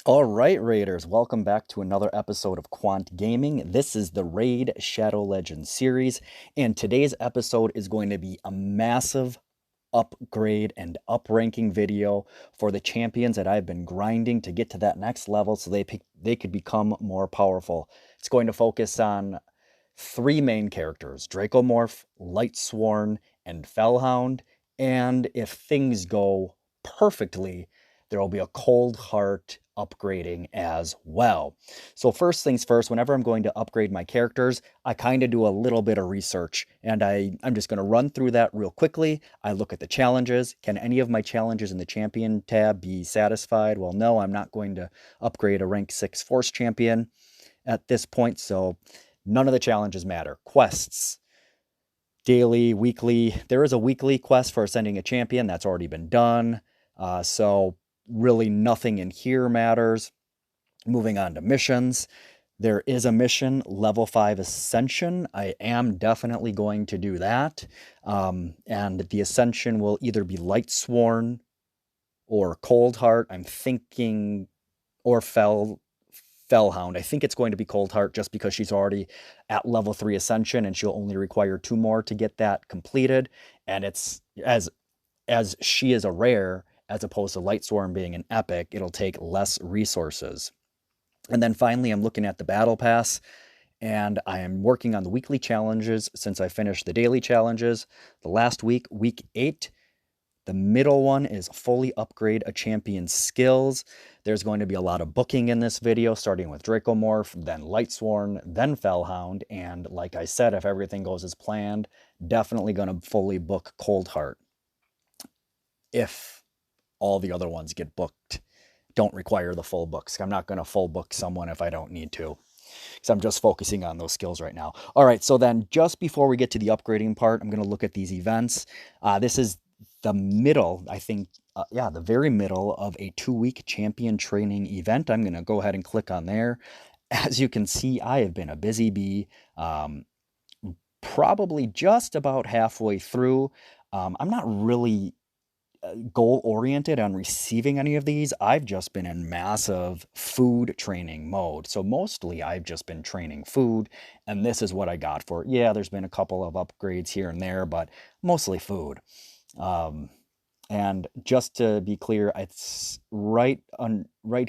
All right, Raiders, welcome back to another episode of Quant Gaming. This is the Raid Shadow Legends series, and today's episode is going to be a massive upgrade and upranking video for the champions that I've been grinding to get to that next level so they could become more powerful. It's going to focus on three main characters, Dracomorph, Lightsworn, and Fellhound, and if things go perfectly, there will be a Coldheart upgrading as well. So first things first, whenever I'm going to upgrade my characters, I kind of do a little bit of research, and I'm just going to run through that real quickly. I look at the challenges. Can any of my challenges in the champion tab be satisfied? Well, no, I'm not going to upgrade a rank 6 force champion at this point, so none of the challenges matter. Quests, daily, weekly. There is a weekly quest for ascending a champion. That's already been done. So really nothing in here matters. Moving on to missions. There is a mission, level 5 Ascension. I am definitely going to do that. And the Ascension will either be Lightsworn or Coldheart. I'm thinking, or Fellhound. I think it's going to be Coldheart just because she's already at level 3 Ascension and she'll only require 2 more to get that completed. And it's as she is a rare, as opposed to Lightsworn being an epic, it'll take less resources. And then finally, I'm looking at the Battle Pass, and I am working on the weekly challenges since I finished the daily challenges. The last week, week 8, the middle one is fully upgrade a champion's skills. There's going to be a lot of booking in this video, starting with Dracomorph, then Lightsworn, then Fellhound, and like I said, if everything goes as planned, definitely going to fully book Coldheart. If all the other ones get booked, don't require the full books. I'm not going to full book someone if I don't need to, because I'm just focusing on those skills right now. All right, so then just before we get to the upgrading part, I'm going to look at these events. This is the middle, I think, the very middle of a 2-week champion training event. I'm going to go ahead and click on there. As you can see, I have been a busy bee, probably just about halfway through. I'm not really goal-oriented on receiving any of these. I've just been in massive food training mode. So mostly I've just been training food, and this is what I got for it. Yeah, there's been a couple of upgrades here and there, but mostly food. And just to be clear, it's right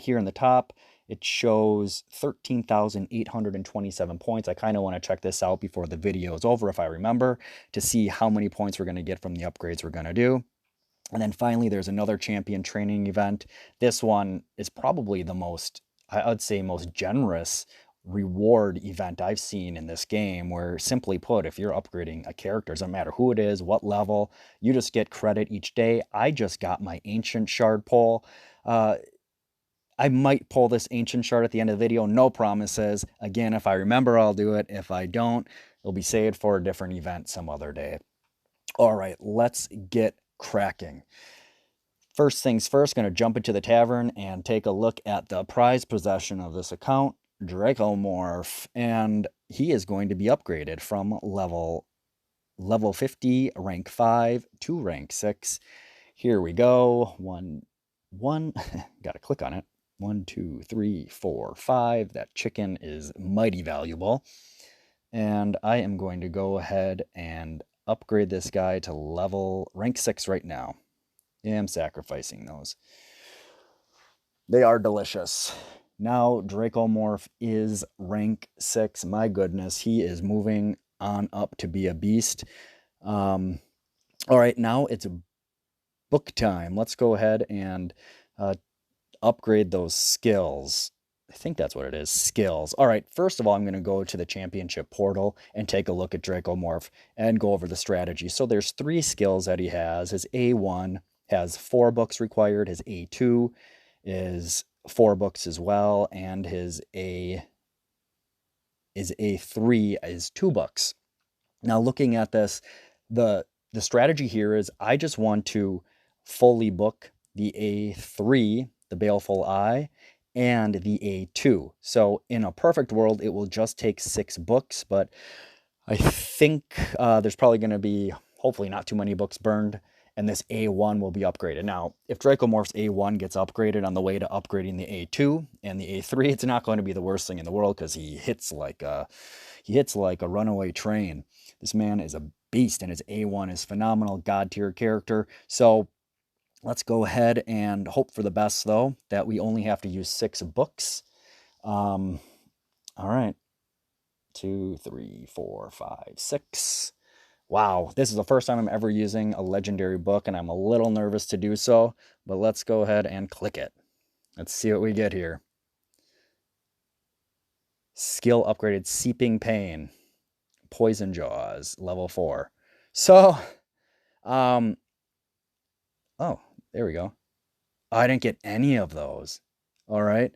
here in the top. It shows 13,827 points. I kind of want to check this out before the video is over, if I remember, to see how many points we're going to get from the upgrades we're going to do. And then finally, there's another champion training event. This one is probably the most, I would say, most generous reward event I've seen in this game, where simply put, if you're upgrading a character, doesn't matter who it is, what level, you just get credit each day. I just got my Ancient Shard pull. I might pull this Ancient Shard at the end of the video. No promises. Again, if I remember, I'll do it. If I don't, it'll be saved for a different event some other day. All right, let's get cracking. First things first, going to jump into the tavern and take a look at the prize possession of this account, Dracomorph, and he is going to be upgraded from level 50, rank 5 to rank 6. Here we go. One, got to click on it. 1, 2, 3, 4, 5. That chicken is mighty valuable. And I am going to go ahead and upgrade this guy to rank 6 right now. Yeah, I'm sacrificing those. They are delicious. Now Dracomorph is rank 6. My goodness, he is moving on up to be a beast. All right, now it's book time. Let's go ahead and upgrade those skills. I think that's what it is, skills. All right, first of all, I'm going to go to the championship portal and take a look at Dracomorph and go over the strategy. So there's 3 skills that he has. His A1 has 4 books required. His A2 is 4 books as well. And his A3 is 2 books. Now, looking at this, the strategy here is I just want to fully book the A3, the Baleful Eye, and the A2. So in a perfect world, it will just take 6 books, but I think there's probably going to be, hopefully not too many books burned, and this A1 will be upgraded. Now, if Dracomorph's A1 gets upgraded on the way to upgrading the A2 and the A3, it's not going to be the worst thing in the world because he hits like a runaway train. This man is a beast, and his A1 is phenomenal, god tier character. So let's go ahead and hope for the best, though, that we only have to use 6 books. All right. 2, 3, 4, 5, 6. Wow, this is the first time I'm ever using a legendary book, and I'm a little nervous to do so, but let's go ahead and click it. Let's see what we get here. Skill upgraded, Seeping Pain, Poison Jaws, level 4. So, oh, there we go. I didn't get any of those. All right.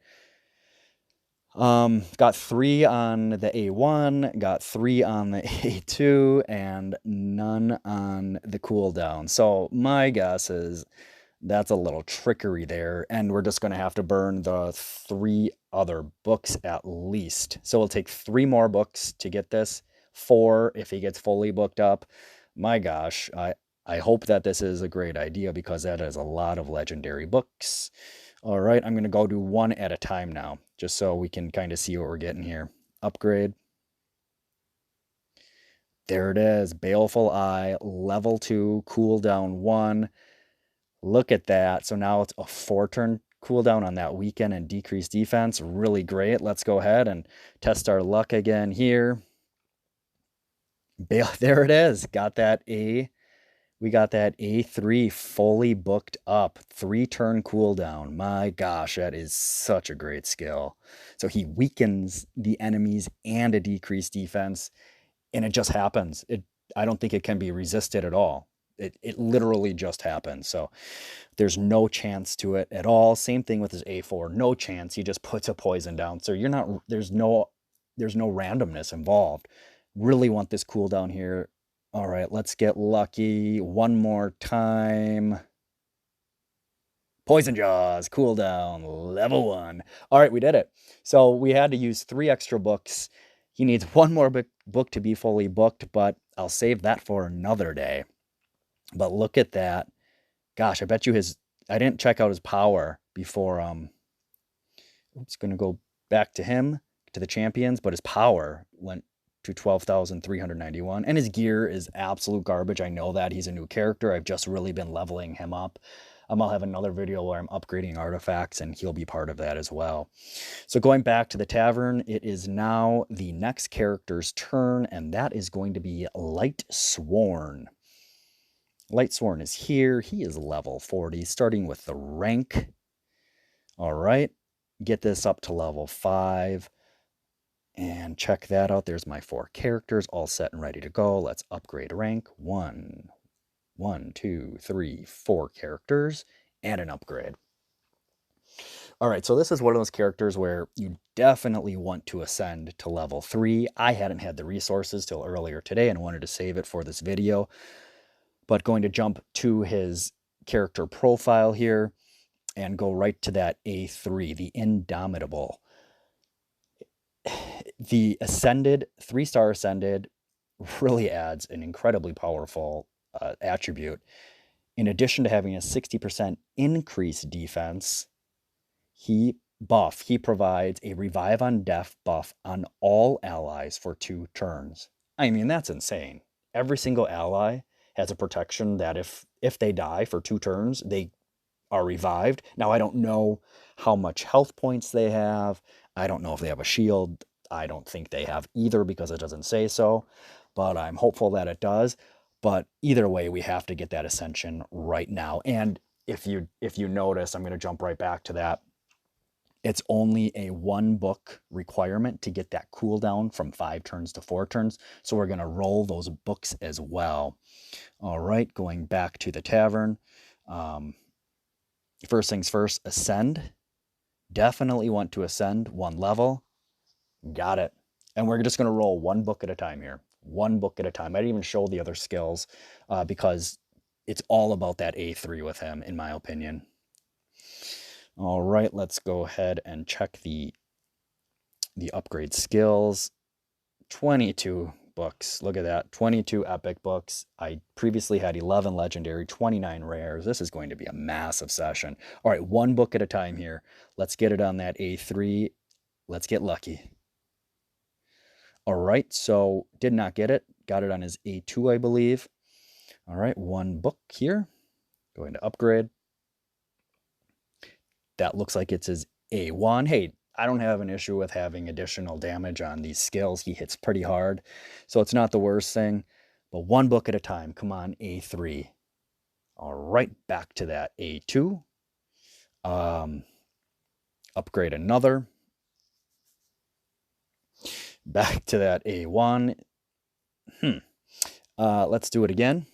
Got 3 on the A1, got 3 on the A2, and none on the cooldown. So my guess is that's a little trickery there, and we're just going to have to burn the 3 other books at least. So it'll take 3 more books to get this, 4 if he gets fully booked up. My gosh, I hope that this is a great idea because that is a lot of legendary books. All right, I'm going to go do 1 at a time now, just so we can kind of see what we're getting here. Upgrade. There it is, Baleful Eye, level 2, cooldown 1. Look at that. So now it's a 4-turn cooldown on that weaken and decrease defense. Really great. Let's go ahead and test our luck again here. There it is. Got that A. We got that A3 fully booked up, 3-turn cooldown. My gosh, that is such a great skill. So he weakens the enemies and a decreased defense, and it just happens. I don't think it can be resisted at all. It literally just happens. So there's no chance to it at all. Same thing with his A4, no chance. He just puts a poison down. So there's no randomness involved. Really want this cooldown here. All right, let's get lucky one more time. Poison Jaws, cooldown, level 1. All right, we did it. So we had to use 3 extra books. He needs 1 more book to be fully booked, but I'll save that for another day. But look at that. Gosh, I bet you I didn't check out his power before. It's going to go back to him, to the champions, but his power went to 12,391, and his gear is absolute garbage. I know that. He's a new character. I've just really been leveling him up. I'll have another video where I'm upgrading artifacts, and he'll be part of that as well. So going back to the tavern, it is now the next character's turn, and that is going to be Lightsworn. Lightsworn is here. He is level 40, starting with the rank. All right, get this up to level 5. And check that out. There's my 4 characters all set and ready to go. Let's upgrade rank. 1, 2, 3, 4 characters and an upgrade. All right, so this is one of those characters where you definitely want to ascend to level 3. I hadn't had the resources till earlier today and wanted to save it for this video. But going to jump to his character profile here and go right to that A3, the Indomitable. The Ascended, 3-star Ascended, really adds an incredibly powerful attribute. In addition to having a 60% increased defense, he provides a Revive on Death buff on all allies for 2 turns. I mean, that's insane. Every single ally has a protection that if they die for 2 turns, they are revived. Now, I don't know how much health points they have. I don't know if they have a shield. I don't think they have either because it doesn't say so, but I'm hopeful that it does. But either way, we have to get that Ascension right now. And if you notice, I'm going to jump right back to that. It's only a 1 book requirement to get that cooldown from 5 turns to 4 turns. So we're going to roll those books as well. All right, going back to the tavern. First things first, ascend. Definitely want to ascend 1 level. Got it. And we're just going to roll 1 book at a time here. 1 book at a time. I didn't even show the other skills because it's all about that A3 with him, in my opinion. All right, let's go ahead and check the upgrade skills. 22. books. Look at that, 22 epic books. I previously had 11 legendary, 29 rares. This is going to be a massive session. All right, one book at a time here. Let's get it on that A3. Let's get lucky. All right, so did not get it. Got it on his A2, I believe. All right, one book here. Going to upgrade. That looks like it's his A1. Hey, I don't have an issue with having additional damage on these skills. He hits pretty hard, so it's not the worst thing. But one book at a time. Come on, A3. All right, back to that A2. Upgrade another. Back to that A1. Let's do it again.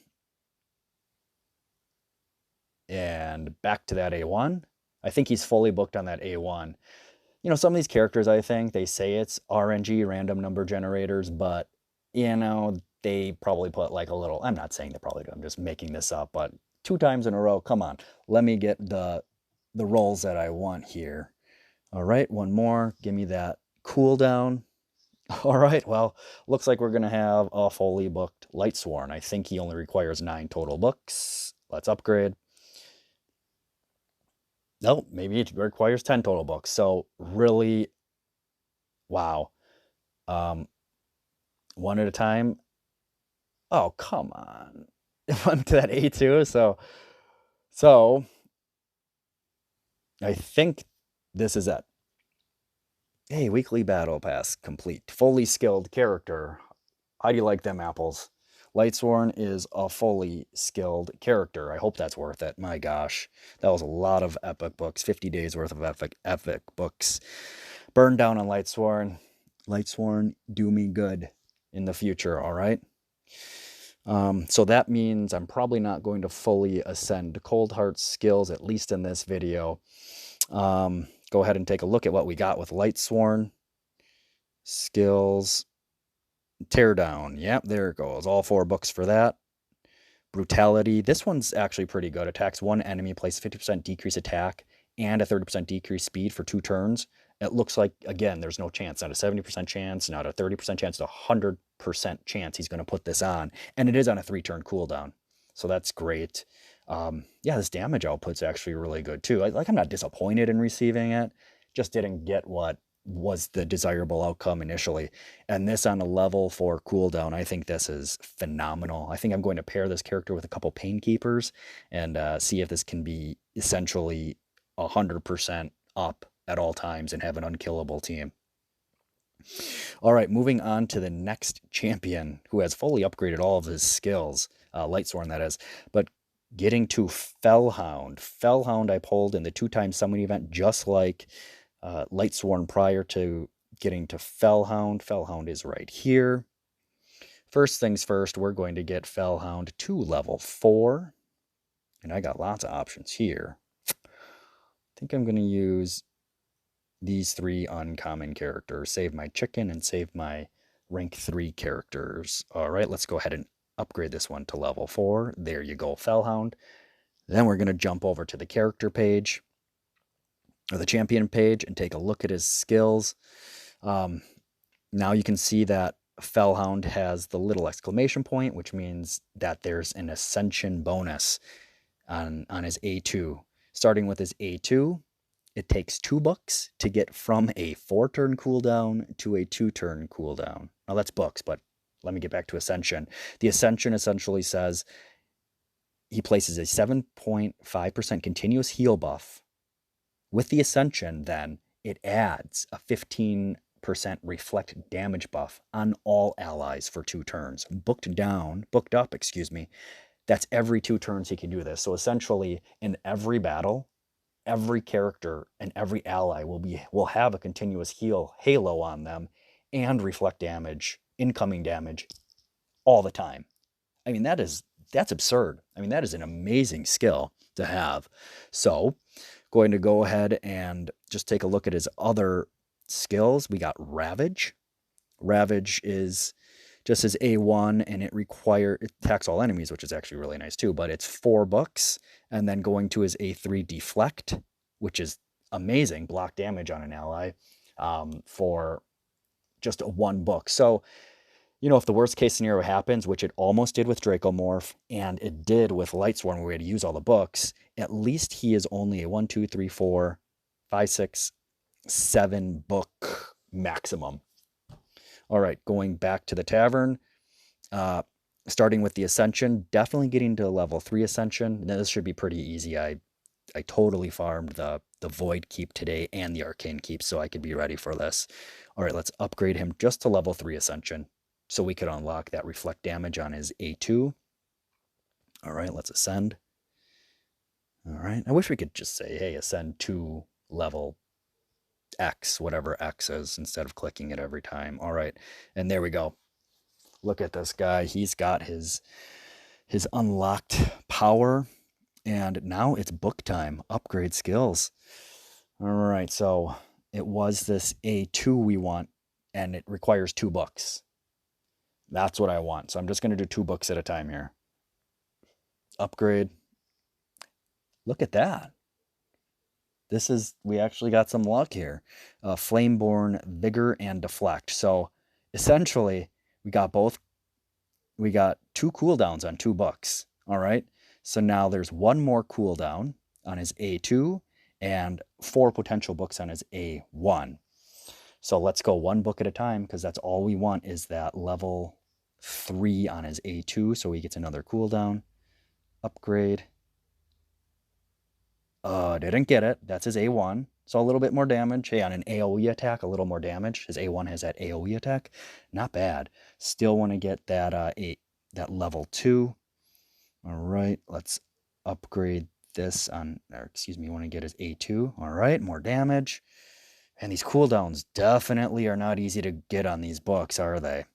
And back to that A1. I think he's fully booked on that A1. You know, some of these characters, I think, they say it's RNG, random number generators, but, you know, they probably put like a little, I'm not saying they probably do, I'm just making this up, but 2 times in a row, come on. Let me get the rolls that I want here. All right, one more. Give me that cooldown. All right, well, looks like we're going to have a fully booked Lightsworn. I think he only requires 9 total books. Let's upgrade. No, maybe it requires 10 total books. So really, wow. One at a time. Oh, come on. Went to that A2. So I think this is it. Hey, weekly battle pass complete. Fully skilled character. How do you like them apples? Lightsworn is a fully skilled character. I hope that's worth it. My gosh, that was a lot of epic books. 50 days worth of epic books. Burn down on Lightsworn. Lightsworn, do me good in the future, all right? So that means I'm probably not going to fully ascend Coldheart's skills, at least in this video. Go ahead and take a look at what we got with Lightsworn. Skills. Teardown. Yep, there it goes. All 4 books for that. Brutality. This one's actually pretty good. Attacks 1 enemy, places 50% decrease attack and a 30% decrease speed for 2 turns. It looks like, again, there's no chance. Not a 70% chance, not a 30% chance, a 100% chance he's going to put this on. And it is on a 3-turn cooldown. So that's great. Yeah, this damage output's actually really good too. I'm not disappointed in receiving it. Just didn't get what was the desirable outcome initially. And this on a level 4 cooldown, I think this is phenomenal. I think I'm going to pair this character with a couple Pain Keepers and see if this can be essentially 100% up at all times and have an unkillable team. All right, moving on to the next champion who has fully upgraded all of his skills, Lightsworn that is, but getting to Fellhound. Fellhound I pulled in the 2-time summon event just like Lightsworn prior to getting to Fellhound. Fellhound is right here. First things first, we're going to get Fellhound to level 4. And I got lots of options here. I think I'm going to use these 3 uncommon characters. Save my chicken and save my rank 3 characters. All right, let's go ahead and upgrade this one to level 4. There you go, Fellhound. Then we're going to jump over to the character page, or the champion page, and take a look at his skills. Now you can see that Fellhound has the little exclamation point, which means that there's an Ascension bonus on his A2. Starting with his A2, it takes 2 books to get from a 4-turn cooldown to a 2-turn cooldown. Now that's books, but let me get back to Ascension. The Ascension essentially says he places a 7.5% continuous heal buff. With the Ascension, then, it adds a 15% reflect damage buff on all allies for 2 turns. Booked up, that's every 2 turns he can do this. So essentially, in every battle, every character and every ally will have a continuous heal halo on them and reflect damage, incoming damage, all the time. I mean, that's absurd. I mean, that is an amazing skill to have. So, going to go ahead and just take a look at his other skills. We got Ravage. Ravage is just his A1, and it attacks all enemies, which is actually really nice too, but it's 4 books. And then going to his A3 Deflect, which is amazing, block damage on an ally for just 1 book. So You know, if the worst case scenario happens, which it almost did with Dracomorph, and it did with Lightsworn, where we had to use all the books, at least he is only a 1, 2, 3, 4, 5, 6, 7 book maximum. All right, going back to the tavern, uh, starting with the Ascension, definitely getting to level 3 Ascension. Now, this should be pretty easy. I totally farmed the Void Keep today and the Arcane Keep so I could be ready for this. All right, let's upgrade him just to level 3 Ascension so we could unlock that reflect damage on his A2. All right, let's ascend. All right, I wish we could just say, hey, ascend to level X, whatever X is, instead of clicking it every time. All right, and there we go. Look at this guy. He's got his unlocked power, and now it's book time. Upgrade skills. All right, so it was this A2 we want, and it requires 2 books. That's what I want. So I'm just going to do 2 books at a time here. Upgrade. Look at that. We actually got some luck here. Flameborn, Vigor, and Deflect. So essentially, we got 2 cooldowns on 2 books. All right. So now there's 1 more cooldown on his A2 and 4 potential books on his A1. So let's go 1 book at a time, because that's all we want is that level 3 on his A2, so he gets another cooldown. Upgrade. Didn't get it. That's his A1. So a little bit more damage. Hey, on an AoE attack, a little more damage. His A1 has that AoE attack. Not bad. Still want to get that that level 2. All right, let's upgrade this on, or excuse me, want to get his A2. All right, more damage. And these cooldowns definitely are not easy to get on these books, are they?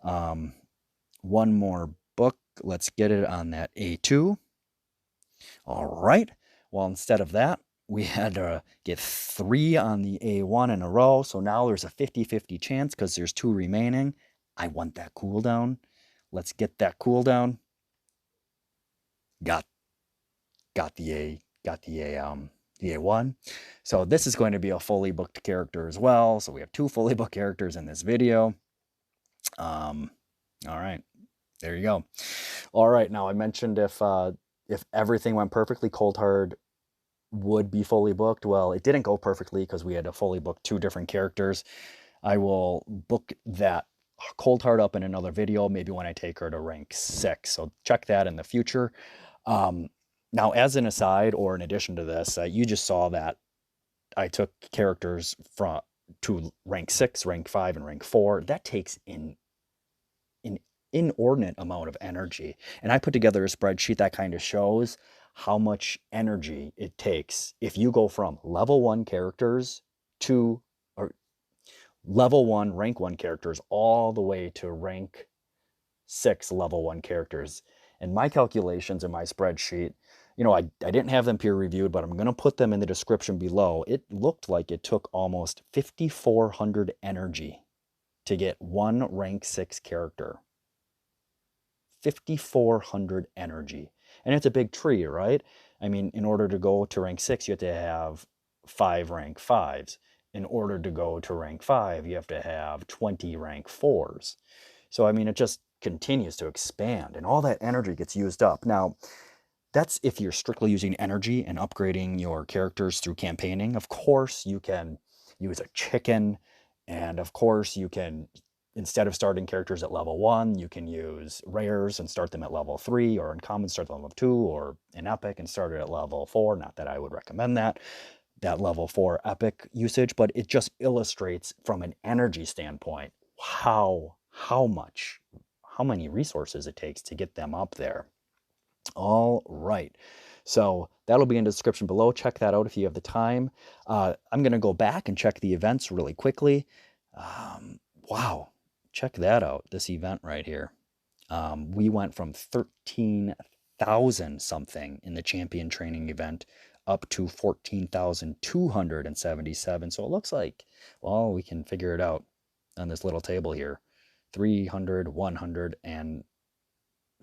1 more book. Let's get it on that A2. All right. Well, instead of that, we had to get 3 on the A1 in a row. So now there's a 50-50 chance because there's 2 remaining. I want that cooldown. Let's get that cooldown. Got the A1. So this is going to be a fully booked character as well. So we have 2 fully booked characters in this video. All right, there you go. All right, now I mentioned if everything went perfectly, Coldheart would be fully booked. Well, it didn't go perfectly because we had to fully book 2 different characters. I will book that Coldheart up in another video, maybe when I take her to rank 6. So check that in the future. Now, as an aside or in addition to this, you just saw that I took characters to rank 6, rank 5, and rank 4. That takes an inordinate amount of energy. And I put together a spreadsheet that kind of shows how much energy it takes if you go from level 1 characters to, or level 1, rank 1 characters, all the way to rank 6 level 1 characters. And my calculations in my spreadsheet, you know, I didn't have them peer reviewed, but I'm going to put them in the description below. It looked like it took almost 5,400 energy to get 1 rank 6 character. 5,400 energy. And it's a big tree, right? I mean, in order to go to rank 6, you have to have 5 rank 5s. In order to go to rank 5, you have to have 20 rank 4s. So, I mean, it just continues to expand, and all that energy gets used up. Now, that's if you're strictly using energy and upgrading your characters through campaigning. Of course, you can use a chicken, and of course, you can, instead of starting characters at level 1, you can use rares and start them at level 3, or uncommon start at level 2, or an epic and start it at level 4. Not that I would recommend that level 4 epic usage, but it just illustrates from an energy standpoint how many resources it takes to get them up there. All right. So that'll be in the description below. Check that out if you have the time. I'm going to go back and check the events really quickly. Wow. Check that out, this event right here. We went from 13,000 something in the champion training event up to 14,277. So it looks like, well, we can figure it out on this little table here. 300, 100, and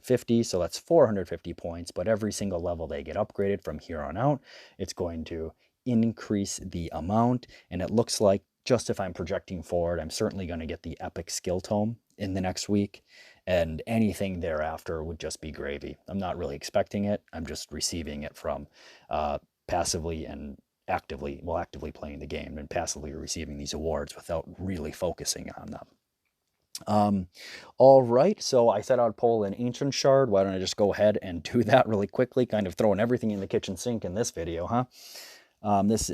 50, so that's 450 points, but every single level they get upgraded from here on out, it's going to increase the amount. And it looks like, just if I'm projecting forward, I'm certainly going to get the Epic Skill Tome in the next week. And anything thereafter would just be gravy. I'm not really expecting it. I'm just receiving it from passively and actively playing the game and passively receiving these awards without really focusing on them. All right, so I said I'd pull an Ancient Shard. Why don't I just go ahead and do that really quickly, kind of throwing everything in the kitchen sink in this video, huh? This,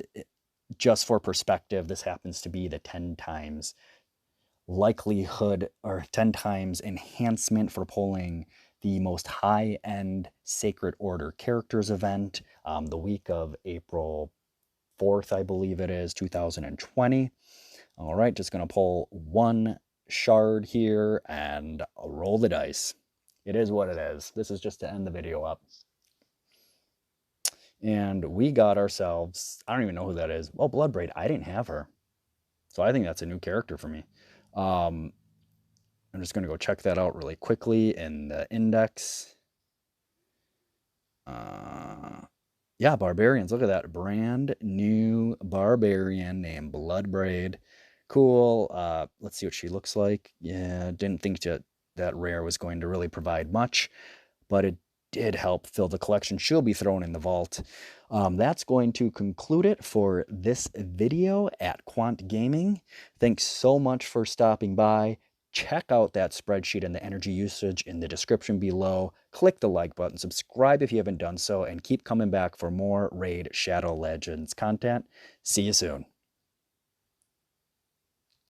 just for perspective, this happens to be the 10 times likelihood or 10 times enhancement for pulling the most high-end Sacred Order characters event the week of April 4th, I believe it is, 2020. All right, just going to pull one shard here and roll the dice. It is what it is. This is just to end the video up. And we got ourselves, I don't even know who that is. Oh, Bloodbraid. I didn't have her. So I think that's a new character for me. I'm just going to go check that out really quickly in the index. Yeah, Barbarians. Look at that. Brand new Barbarian named Bloodbraid. Cool. Let's see what she looks like. Yeah, didn't think that rare was going to really provide much, but it did help fill the collection. She'll be thrown in the vault. That's going to conclude it for this video at Quant Gaming. Thanks so much for stopping by. Check out that spreadsheet and the energy usage in the description below. Click the like button, subscribe if you haven't done so, and keep coming back for more Raid Shadow Legends content. See you soon.